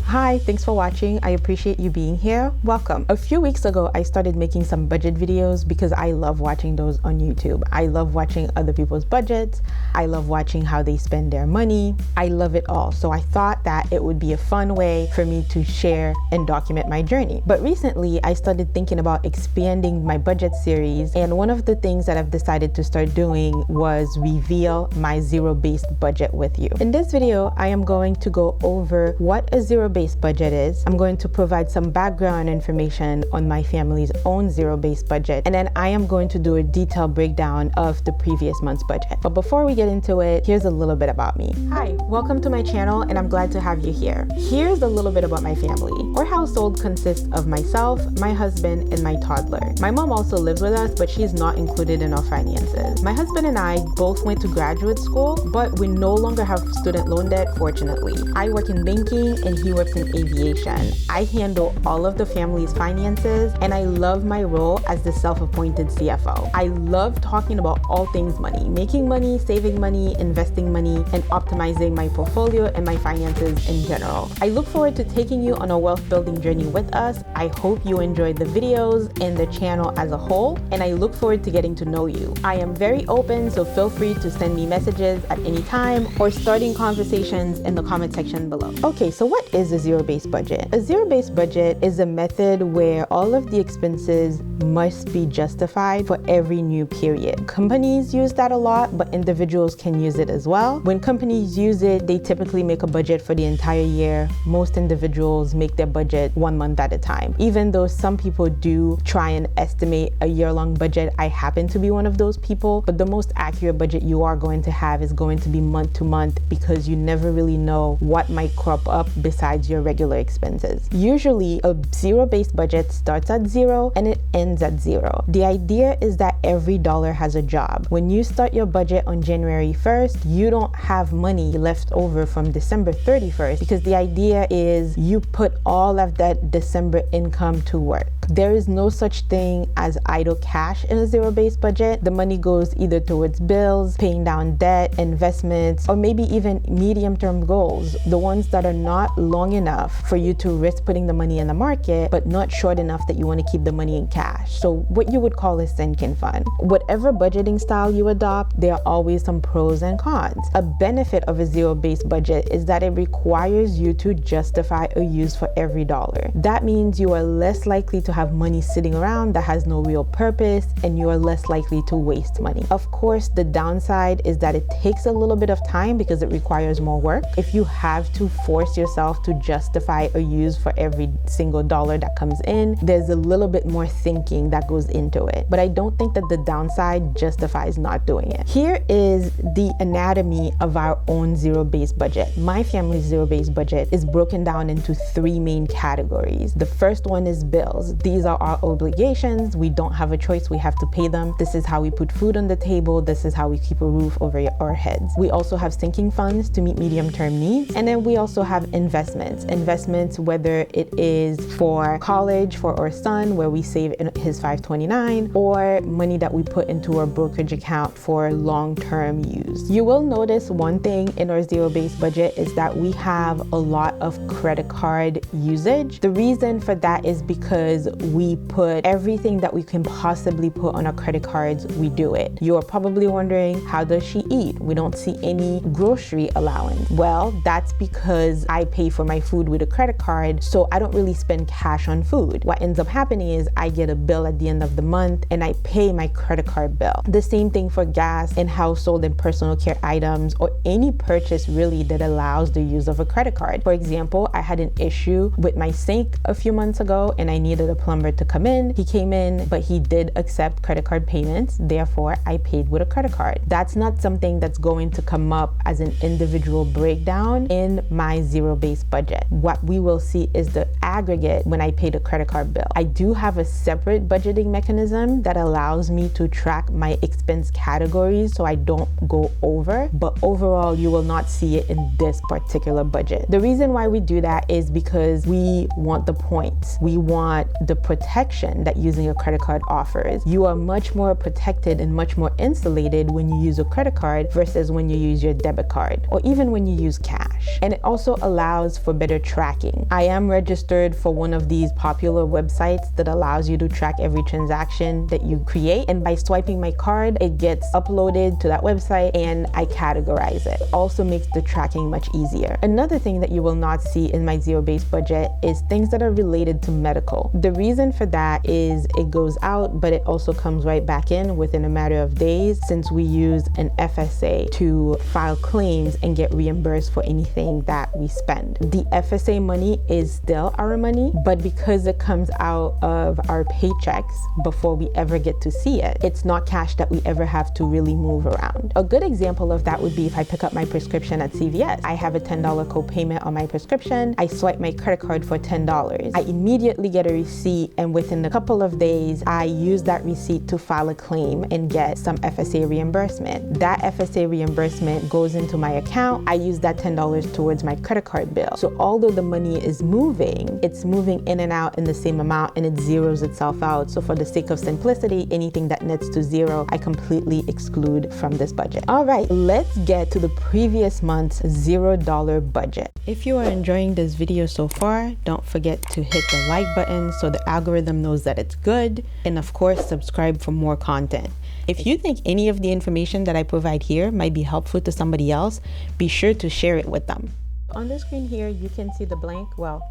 Hi, thanks for watching. I appreciate you being here. Welcome. A few weeks ago, I started making some budget videos because I love watching those on YouTube. I love watching other people's budgets. I love watching how they spend their money. I love it all. So I thought that it would be a fun way for me to share and document my journey. But recently, I started thinking about expanding my budget series. And one of the things that I've decided to start doing was reveal my zero-based budget with you. In this video, I am going to go over what a zero-based budget is. I'm going to provide some background information on my family's own zero-based budget, and then I am going to do a detailed breakdown of the previous month's budget. But before we get into it, here's a little bit about me. Hi, welcome to my channel, and I'm glad to have you here. Here's a little bit about my family. Our household consists of myself, my husband, and my toddler. My mom also lives with us, but she's not included in our finances. My husband and I both went to graduate school, but we no longer have student loan debt, fortunately. I work in banking and he works in aviation. I handle all of the family's finances, and I love my role as the self-appointed CFO. I love talking about all things money, making money, saving money, investing money, and optimizing my portfolio and my finances in general. I look forward to taking you on a wealth building journey with us. I hope you enjoyed the videos and the channel as a whole, and I look forward to getting to know you. I am very open, so feel free to send me messages at any time or starting conversations in the comment section below. Okay, so what is a zero-based budget? A zero-based budget is a method where all of the expenses must be justified for every new period. Companies use that a lot, but individuals can use it as well. When companies use it, they typically make a budget for the entire year. Most individuals make their budget 1 month at a time. Even though some people do try and estimate a year-long budget, I happen to be one of those people, but the most accurate budget you are going to have is going to be month to month, because you never really know what might crop up besides your regular expenses. Usually a zero-based budget starts at zero and it ends at zero. The idea is that every dollar has a job. When you start your budget on January 1st, you don't have money left over from December 31st, because the idea is you put all of that December income to work. There is no such thing as idle cash in a zero-based budget. The money goes either towards bills, paying down debt, investments, or maybe even medium-term goals, the ones that are not long enough for you to risk putting the money in the market, but not short enough that you want to keep the money in cash. So what you would call a sinking fund. Whatever budgeting style you adopt, there are always some pros and cons. A benefit of a zero-based budget is that it requires you to justify a use for every dollar. That means you are less likely to have money sitting around that has no real purpose, and you are less likely to waste money. Of course, the downside is that it takes a little bit of time because it requires more work. If you have to force yourself to justify a use for every single dollar that comes in, there's a little bit more thinking that goes into it. But I don't think that the downside justifies not doing it. Here is the anatomy of our own zero-based budget. My family's zero-based budget is broken down into 3 main categories. The first one is bills. These are our obligations. We don't have a choice. We have to pay them. This is how we put food on the table. This is how we keep a roof over our heads. We also have sinking funds to meet medium-term needs. And then we also have investments. Investments, whether it is for college for our son, where we save in his 529, or money that we put into our brokerage account for long-term use. You will notice one thing in our zero-based budget is that we have a lot of credit card usage. The reason for that is because we put everything that we can possibly put on our credit cards, we do it. You are probably wondering, how does she eat? We don't see any grocery allowance. Well, that's because I pay for my food with a credit card, so I don't really spend cash on food. What ends up happening is I get a bill at the end of the month and I pay my credit card bill. The same thing for gas and household and personal care items, or any purchase really that allows the use of a credit card. For example, I had an issue with my sink a few months ago and I needed a plumber to come in. He came in, but he did accept credit card payments. Therefore, I paid with a credit card. That's not something that's going to come up as an individual breakdown in my zero-based budget. What we will see is the aggregate when I pay the credit card bill. I do have a separate budgeting mechanism that allows me to track my expense categories so I don't go over, but overall, you will not see it in this particular budget. The reason why we do that is because we want the points. We want the protection that using a credit card offers. You are much more protected and much more insulated when you use a credit card versus when you use your debit card or even when you use cash. And it also allows for better tracking. I am registered for one of these popular websites that allows you to track every transaction that you create, and by swiping my card, it gets uploaded to that website and I categorize it. Also makes the tracking much easier. Another thing that you will not see in my zero-based budget is things that are related to medical. The reason for that is it goes out, but it also comes right back in within a matter of days, since we use an FSA to file claims and get reimbursed for anything that we spend. The FSA money is still our money, but because it comes out of our paychecks before we ever get to see it, it's not cash that we ever have to really move around. A good example of that would be if I pick up my prescription at CVS. I have a $10 copayment on my prescription. I swipe my credit card for $10. I immediately get a receipt, and within a couple of days, I use that receipt to file a claim and get some FSA reimbursement. That FSA reimbursement goes into my account. I use that $10 towards my credit card bill. So although the money is moving, it's moving in and out in the same amount and it zeroes itself out. So for the sake of simplicity, anything that nets to zero, I completely exclude from this budget. All right, let's get to the previous month's $0 budget. If you are enjoying this video so far, don't forget to hit the like button so the algorithm knows that it's good. And of course, subscribe for more content. If you think any of the information that I provide here might be helpful to somebody else, be sure to share it with them. On the screen here, you can see the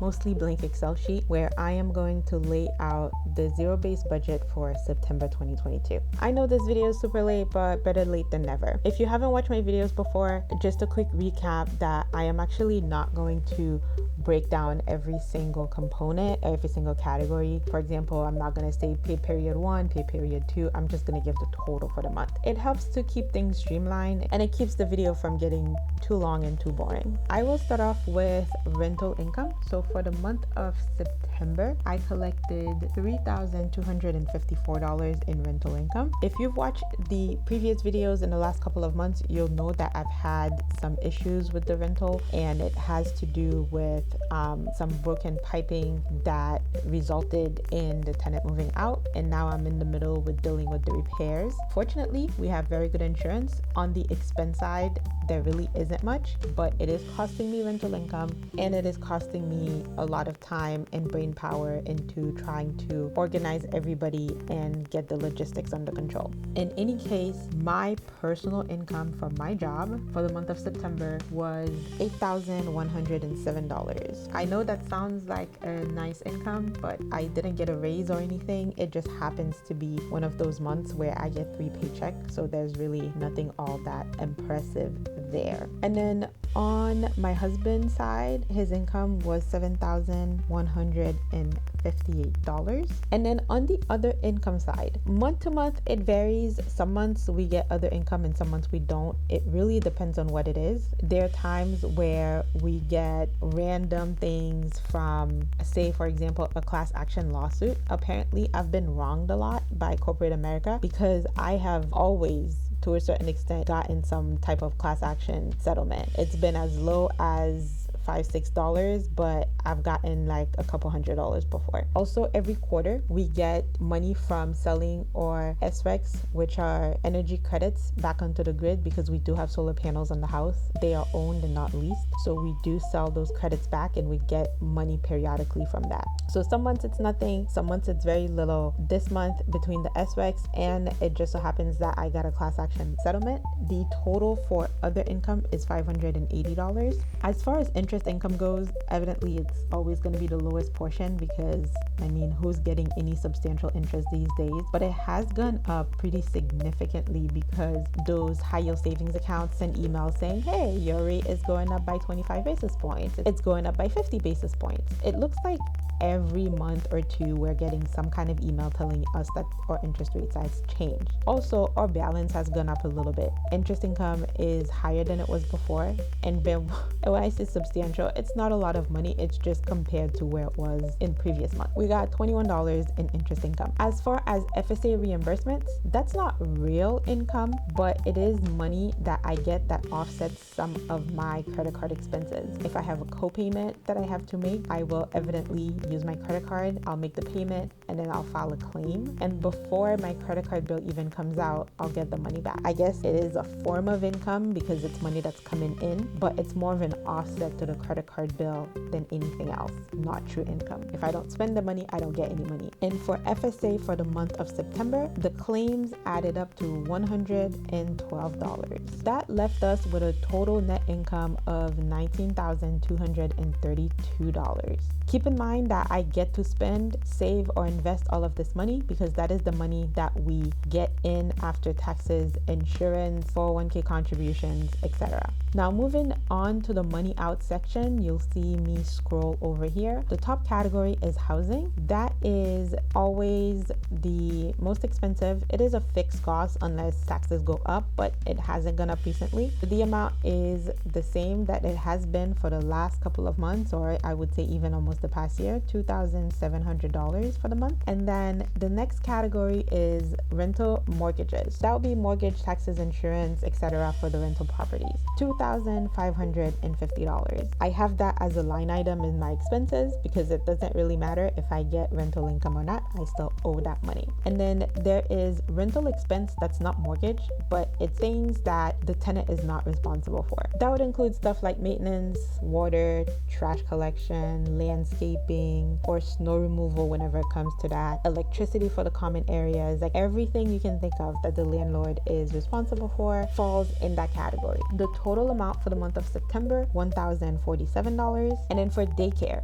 mostly blank Excel sheet where I am going to lay out the zero-based budget for September 2022. I know this video is super late, but better late than never. If you haven't watched my videos before, just a quick recap that I am actually not going to break down every single component, every single category. For example, I'm not going to say pay period 1, pay period 2. I'm just going to give the total for the month. It helps to keep things streamlined and it keeps the video from getting too long and too boring. I will start off with rental income. So for the month of September, I collected $3,254 in rental income. If you've watched the previous videos in the last couple of months, you'll know that I've had some issues with the rental, and it has to do with some broken piping that resulted in the tenant moving out, and now I'm in the middle with dealing with the repairs. Fortunately, we have very good insurance. On the expense side, there really isn't much, but it is costing me rental income, and it is costing me a lot of time and brain power into trying to organize everybody and get the logistics under control. In any case, my personal income from my job for the month of September was $8,107. I know that sounds like a nice income, but I didn't get a raise or anything. It just happens to be one of those months where I get 3 paychecks, so there's really nothing all that impressive there. And then on my husband's side, his income was $7,158. And then on the other income side, month to month, it varies. Some months we get other income and some months we don't. It really depends on what it is. There are times where we get random things from, say, for example, a class action lawsuit. Apparently, I've been wronged a lot by corporate America because I have always, to a certain extent, gotten some type of class action settlement. It's been as low as $5-6, but I've gotten like a couple $100s before. Also, every quarter we get money from selling our SRECs, which are energy credits, back onto the grid because we do have solar panels on the house. They are owned and not leased, so we do sell those credits back and we get money periodically from that. So some months it's nothing, some months it's very little. This month, between the SRECs and it just so happens that I got a class action settlement, the total for other income is $580. As far as interest income goes, evidently it's always going to be the lowest portion because, I mean, who's getting any substantial interest these days? But it has gone up pretty significantly because those high yield savings accounts send emails saying, hey, your rate is going up by 25 basis points. It's going up by 50 basis points. It looks like every month or two we're getting some kind of email telling us that our interest rates has changed. Also, our balance has gone up a little bit. Interest income is higher than it was before, and when I say substantial, it's not a lot of money, it's just compared to where it was in previous month. We got $21 in interest income. As far as FSA reimbursements, that's not real income, but it is money that I get that offsets some of my credit card expenses. If I have a copayment that I have to make, I will evidently use my credit card, I'll make the payment, and then I'll file a claim. And before my credit card bill even comes out, I'll get the money back. I guess it is a form of income because it's money that's coming in, but it's more of an offset to the credit card bill than anything else, not true income. If I don't spend the money, I don't get any money. And for FSA for the month of September, the claims added up to $112. That left us with a total net income of $19,232. Keep in mind that I get to spend, save, or invest all of this money because that is the money that we get in after taxes, insurance, 401k contributions, etc. Now moving on to the money out section, you'll see me scroll over here. The top category is housing. That is always the most expensive. It is a fixed cost unless taxes go up, but it hasn't gone up recently. The amount is the same that it has been for the last couple of months, or I would say even almost the past year, $2,700 for the month. And then the next category is rental mortgages. That would be mortgage, taxes, insurance, etc. for the rental properties. $2,550. I have that as a line item in my expenses because it doesn't really matter if I get rental income or not, I still owe that money. And then there is rental expense that's not mortgage, but it's things that the tenant is not responsible for. That would include stuff like maintenance, water, trash collection, landscaping, or snow removal whenever it comes to that, electricity for the common areas, like everything you can think of that the landlord is responsible for falls in that category. The total amount for the month of September, $1,047. And then for daycare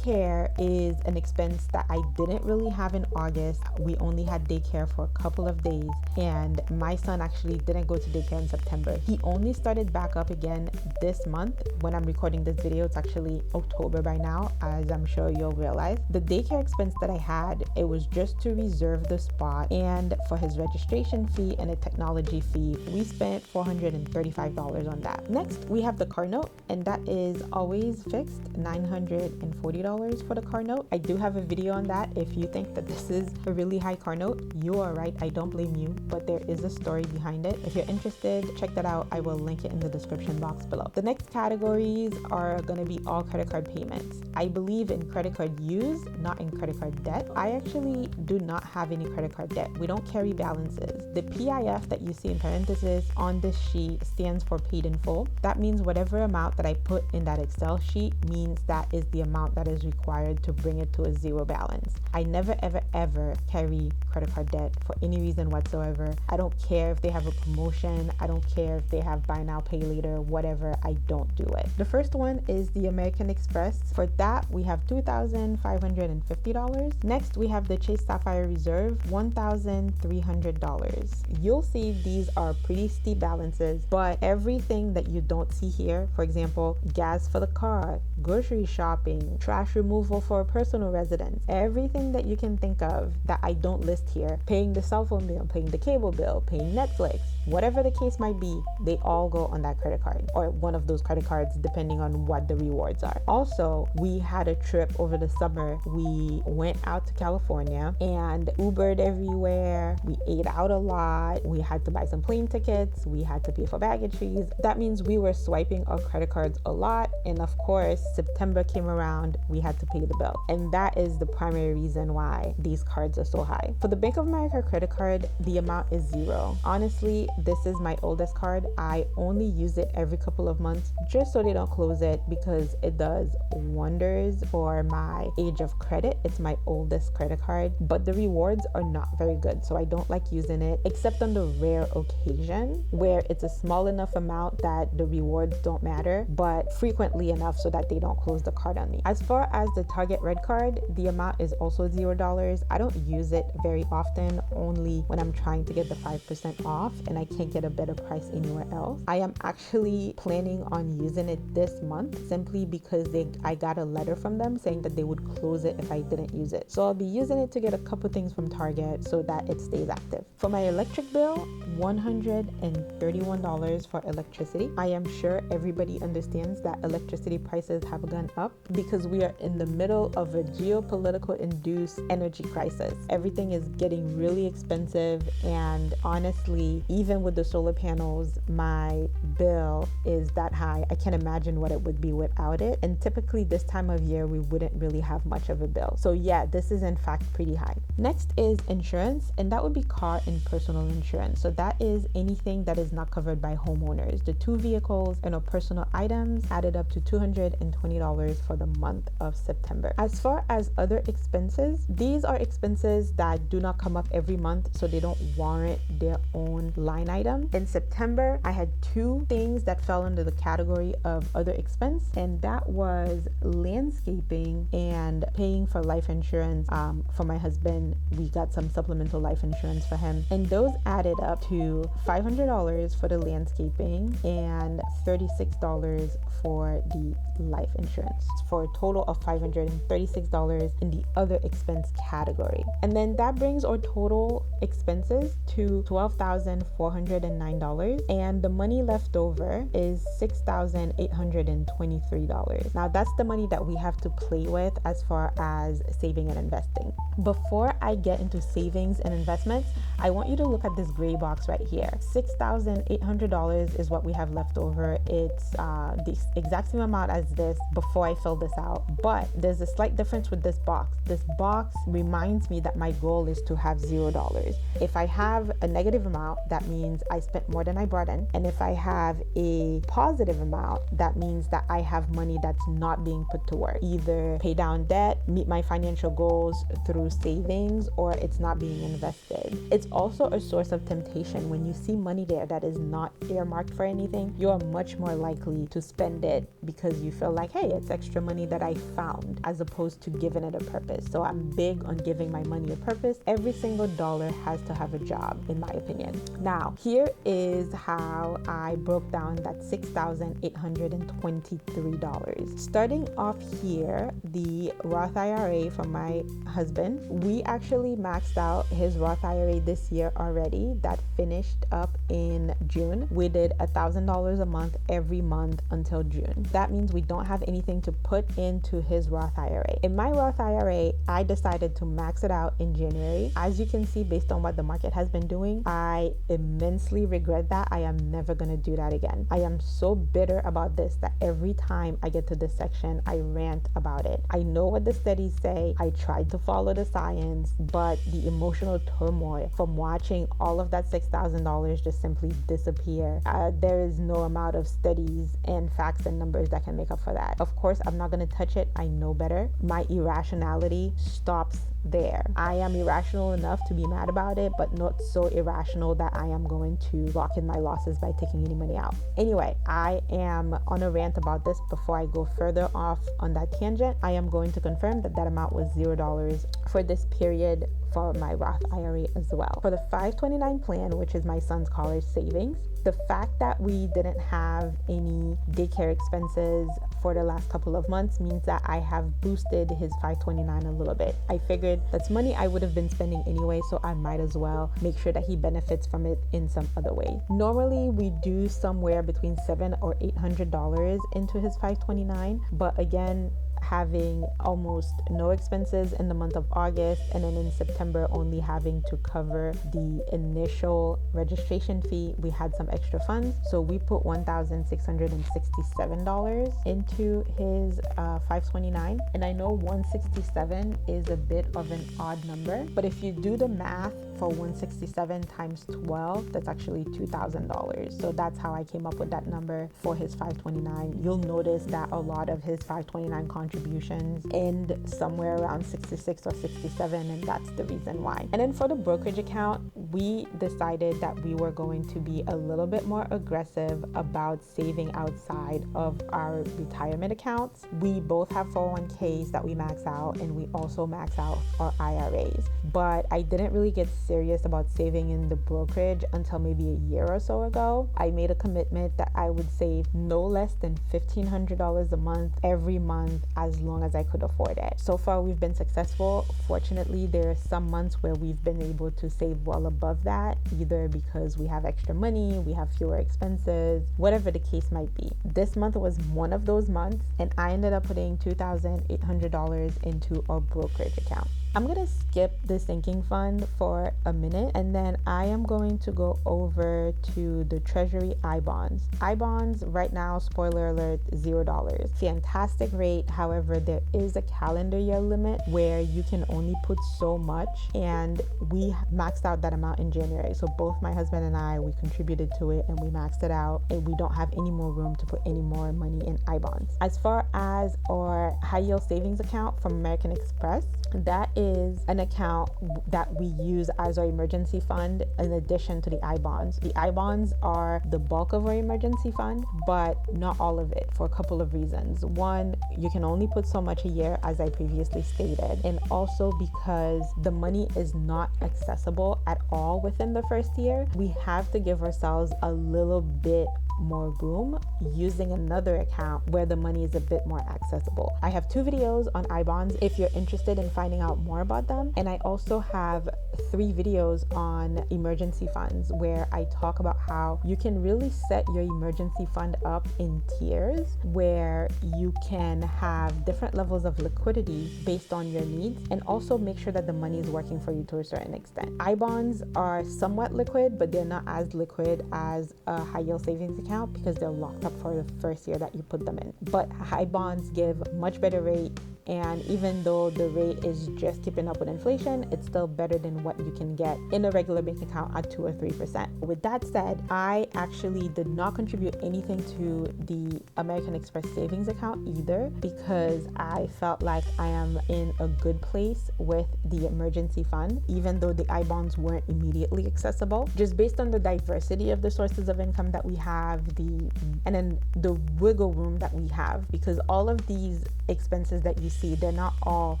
is an expense that I didn't really have in August. We only had daycare for a couple of days, and my son actually didn't go to daycare in September. He only started back up again this month. When I'm recording this video, it's actually October by now, as I'm sure you'll realize. The daycare expense that I had, it was just to reserve the spot and for his registration fee and a technology fee. We spent $435 on that. Next, we have the car note, and that is always fixed, $940 for the car note. I do have a video on that. If you think that this is a really high car note, you are right. I don't blame you, but there is a story behind it. If you're interested, check that out. I will link it in the description box below. The next categories are going to be all credit card payments. I believe in credit card use, not in credit card debt. I actually do not have any credit card debt. We don't carry balances. The PIF that you see in parentheses on this sheet stands for paid in full. That means whatever amount that I put in that Excel sheet means that is the amount that is required to bring it to a zero balance. I never, ever carry credit card debt for any reason whatsoever. I don't care if they have a promotion. I don't care if they have buy now, pay later, whatever. I don't do it. The first one is the American Express. For that, we have $2,550. Next, we have the Chase Sapphire Reserve, $1,300. You'll see these are pretty steep balances, but everything that you don't see here, for example, gas for the car, grocery shopping, trash removal for a personal residence, everything that you can think of that I don't list here, paying the cell phone bill, paying the cable bill, paying Netflix, whatever the case might be, they all go on that credit card or one of those credit cards depending on what the rewards are. Also, we had a trip over the summer. We went out to California and Ubered everywhere. We ate out a lot. We had to buy some plane tickets. We had to pay for baggage fees. That means we were swiping our credit cards a lot. And of course, September came around, we had to pay the bill. And that is the primary reason why these cards are so high. For the Bank of America credit card, the amount is zero. Honestly, this is my oldest card. I only use it every couple of months just so they don't close it because it does wonders for my age of credit. It's my oldest credit card, but the rewards are not very good. So I don't like using it except on the rare occasion where it's a small enough amount that the rewards don't matter, but frequently enough so that they don't close the card on me. As far as the Target Red Card, the amount is also $0. I don't use it very often, only when I'm trying to get the 5% off and I can't get a better price anywhere else. I am actually planning on using it this month simply because I got a letter from them saying that they would close it if I didn't use it. So I'll be using it to get a couple things from Target so that it stays active. For my electric bill, $131 for electricity. I am sure everybody understands that electricity prices have gone up because we are in the middle of a geopolitical induced energy crisis. Everything is getting really expensive, and honestly, even with the solar panels, my bill is that high. I can't imagine what it would be without it. And typically this time of year, we wouldn't didn't really have much of a bill. So yeah, this is in fact pretty high. Next is insurance, and that would be car and personal insurance. So that is anything that is not covered by homeowners. The 2 vehicles and personal items added up to $220 for the month of September. As far as other expenses, these are expenses that do not come up every month, so they don't warrant their own line item. In September, I had 2 things that fell under the category of other expense, and that was landscaping and paying for life insurance for my husband. We got some supplemental life insurance for him, and those added up to $500 for the landscaping and $36 for the life insurance, for a total of $536 in the other expense category. And then that brings our total expenses to $12,409, and the money left over is $6,823. Now that's the money that we have to play with as far as saving and investing. Before I get into savings and investments, I want you to look at this gray box right here. $6,800 is what we have left over. It's the exact same amount as this before I fill this out, but there's a slight difference with this box. This box reminds me that my goal is to have $0. If I have a negative amount, that means I spent more than I brought in. And if I have a positive amount, that means that I have money that's not being put to work. Either pay down debt, meet my financial goals through savings, or it's not being invested. It's also a source of temptation. When you see money there that is not earmarked for anything, you are much more likely to spend it because you feel like, hey, it's extra money that I found, as opposed to giving it a purpose. So I'm big on giving my money a purpose. Every single dollar has to have a job, in my opinion. Now, here is how I broke down that $6,823. Starting off here, the Roth IRA from my husband, we actually maxed out his Roth IRA this year already. That finished up in June. We did $1,000 a month every month until June. That means we don't have anything to put into his Roth IRA. In my Roth IRA, I decided to max it out in January. As you can see, based on what the market has been doing, I immensely regret that. I am never going to do that again. I am so bitter about this that every time I get to this section, I rant about it. I know what the studies say. I tried to follow the science, but the emotional turmoil from watching all of that $6,000 just simply disappear, there is no amount of studies and facts and numbers that can make up for that. Of course, I'm not going to touch it. I know better. My irrationality stops there. I am irrational enough to be mad about it, but not so irrational that I am going to lock in my losses by taking any money out. Anyway, I am on a rant about this. Before I go further off on that tangent, I am going to confirm that that amount was $0 for this period for my Roth IRA as well. For the 529 plan, which is my son's college savings, the fact that we didn't have any daycare expenses for the last couple of months means that I have boosted his 529 a little bit. I figured that's money I would have been spending anyway, so I might as well make sure that he benefits from it in some other way. Normally, we do somewhere between $700 or $800 into his 529, but again, having almost no expenses in the month of August, and then in September only having to cover the initial registration fee, we had some extra funds, so we put $1,667 into his 529. And I know 167 is a bit of an odd number, but if you do the math for 167 times 12, that's actually $2,000. So that's how I came up with that number for his 529. You'll notice that a lot of his 529 contributions end somewhere around 66 or 67, and that's the reason why. And then for the brokerage account, we decided that we were going to be a little bit more aggressive about saving outside of our retirement accounts. We both have 401ks that we max out, and we also max out our IRAs. But I didn't really get serious about saving in the brokerage until maybe a year or so ago. I made a commitment that I would save no less than $1,500 a month every month as long as I could afford it. So far, we've been successful. Fortunately, there are some months where we've been able to save well above that, either because we have extra money, we have fewer expenses, whatever the case might be. This month was one of those months, and I ended up putting $2,800 into our brokerage account. I'm gonna skip the sinking fund for a minute, and then I am going to go over to the Treasury I bonds. I bonds right now, spoiler alert, $0. Fantastic rate. However, there is a calendar year limit where you can only put so much, and we maxed out that amount in January. So both my husband and I, we contributed to it and we maxed it out, and we don't have any more room to put any more money in I bonds. As far as our high yield savings account from American Express, that is an account that we use as our emergency fund in addition to the I bonds. The I bonds are the bulk of our emergency fund, but not all of it, for a couple of reasons. One, you can only put so much a year, as I previously stated, and also because the money is not accessible at all within the first year, we have to give ourselves a little bit more room using another account where the money is a bit more accessible. I have 2 videos on I bonds if you're interested in finding out more about them, and I also have 3 videos on emergency funds where I talk about how you can really set your emergency fund up in tiers where you can have different levels of liquidity based on your needs, and also make sure that the money is working for you to a certain extent. I bonds are somewhat liquid, but they're not as liquid as a high yield savings account because they're locked up for the first year that you put them in. But high bonds give much better rate, and even though the rate is just keeping up with inflation, it's still better than what you can get in a regular bank account at 2 or 3%. With that said, I actually did not contribute anything to the American Express savings account either, because I felt like I am in a good place with the emergency fund, even though the I bonds weren't immediately accessible, just based on the diversity of the sources of income that we have, and then the wiggle room that we have, because all of these expenses that you see, they're not all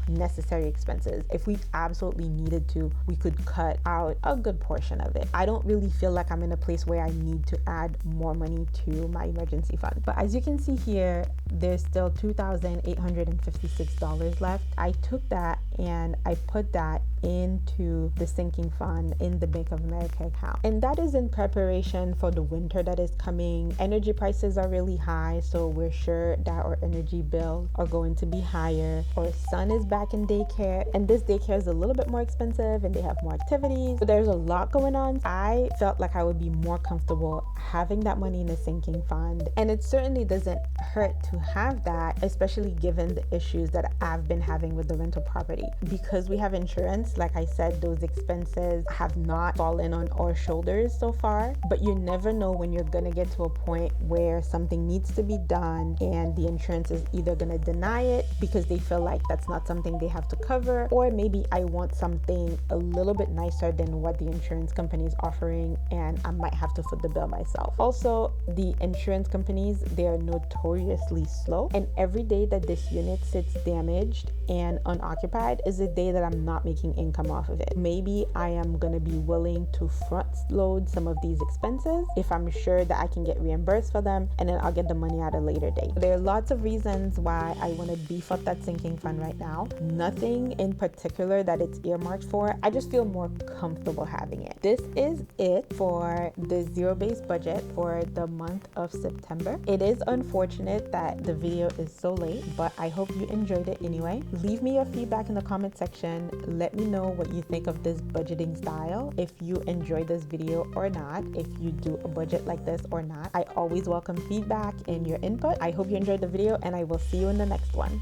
necessary expenses. If we absolutely needed to, we could cut out a good portion of it. I don't really feel like I'm in a place where I need to add more money to my emergency fund. But as you can see here, there's still $2,856 left. I took that and I put that into the sinking fund in the Bank of America account. And that is in preparation for the winter that is coming. Energy prices are really high, so we're sure that our energy bills are going to be higher. Our son is back in daycare, and this daycare is a little bit more expensive and they have more activities. So there's a lot going on. I felt like I would be more comfortable having that money in a sinking fund. And it certainly doesn't hurt to have that, especially given the issues that I've been having with the rental property. Because we have insurance, like I said, those expenses have not fallen on our shoulders so far, but you never know when you're gonna get to a point where something needs to be done and the insurance is either gonna deny it because they feel like that's not something they have to cover, or maybe I want something a little bit nicer than what the insurance company is offering and I might have to foot the bill myself. Also, the insurance companies, they are notoriously slow, and every day that this unit sits damaged and unoccupied is a day that I'm not making income off of it. Maybe I am gonna be willing to front load some of these expenses if I'm sure that I can get reimbursed for them, and then I'll get the money at a later date. There are lots of reasons why I want to beef up that sinking fund right now. Nothing in particular that it's earmarked for. I just feel more comfortable having it. This is it for the zero-based budget for the month of September. It is unfortunate that the video is so late, but I hope you enjoyed it anyway. Leave me your feedback in the comment section. Let me know what you think of this budgeting style, if you enjoyed this video or not, if you do a budget like this or not. I always welcome feedback and your input. I hope you enjoyed the video, and I will see you in the next one.